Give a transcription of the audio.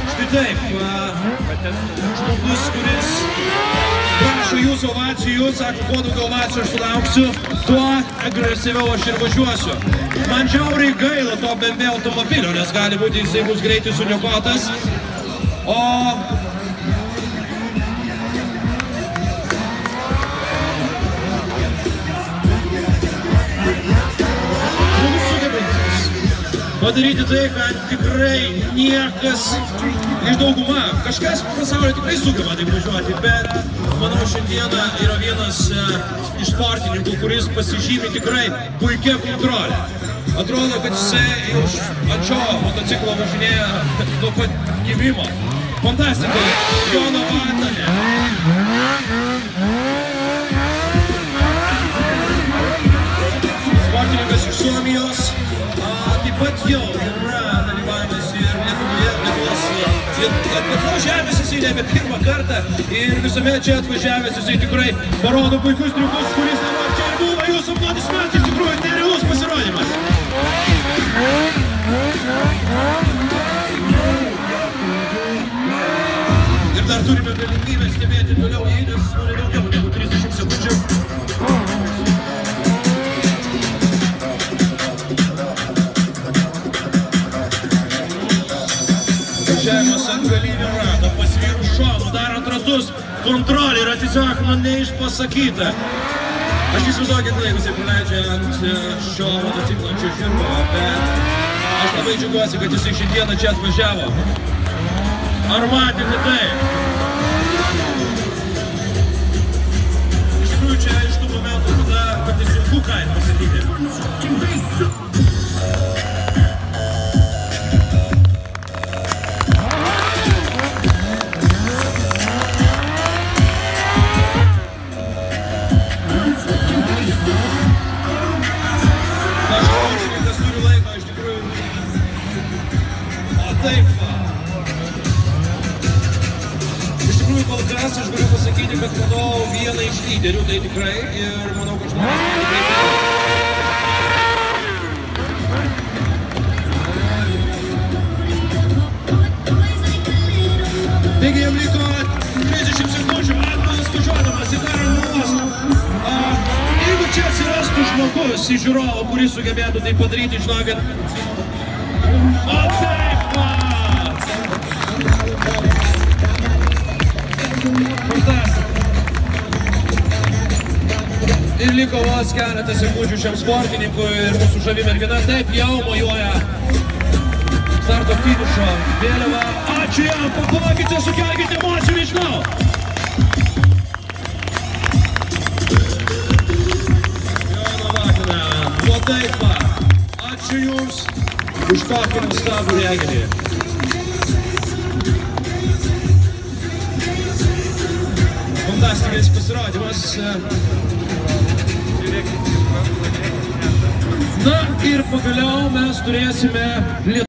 Štai taip, žmogus, kuris prašo jūsų ovacijų, sako, kuo daugiau ovacijų aš sulauksiu, tuo agresyviau aš ir važiuosiu. Man žiauriai gaila to BMW automobilio, nes gali būti jisai bus greitai suniokotas. O padaryti tai, kad tikrai niekas iš dauguma, kažkas pasaulyje tikrai sugeba taip važiuoti, bet manau šiandieną yra vienas iš sportininkų, kuris pasižymi tikrai puikia kontrolė. Atrodo, kad jisai iš ant šio motociklo važinėja nuo pat gimimo. Fantastika, Jono Vatanė. Sportininkas iš Suomijos. Taip pat jau yra dalyvavimas ir Lietuvos žemės jisai nebe pirmą kartą ir visuomet čia atvažiavęs jisai tikrai parodo puikus triukus, kuris dabar čia ir buvo jūsų aplodismentai, iš tikrųjų nerealus pasirodymas. Ir dar turime galimybę stebėti toliau jį, nes nori daugiau negu 30 sekundžių. Važiavimas ant galinio rato, pasvyrų šonų, darant ratus, kontrolė yra tiesiog neišpasakyta. Aš įsivaizduoju, kiek laiko jisai praleidžia ant šio motociklo žirgo, bet aš labai džiaugiuosi, kad jisai šiandieną čia atvažiavo. Ar matėte tai? Iš tikrųjų, čia iš tų momentų, kada kartais sunku kainą pasakyti. Taip. Iš tikrųjų, kol kas aš galiu pasakyti, kad manau vieną iš lyderių, tai tikrai, ir manau, kad žmonės tikrai. Taigi jam liko 30 sekundžių, atmalas važiuodamas į dar nuos. Jeigu čia atsirastų žmogus iš žiūrovo, kuris sugebėtų tai padaryti, žinokit. O taip! Ir liko vos keletą sekundžių šiam sportininkui ir mūsų žavi mergina taip jau mojuoja starto finišo vėliavą. Ačiū jam, paplokite, sukelkite emocijų, nežinau. Jono Vatanė, o taip va, ačiū jums už tokį nuostabų reginį. Fantastikas pasirodymas. Na ir pagaliau mes turėsime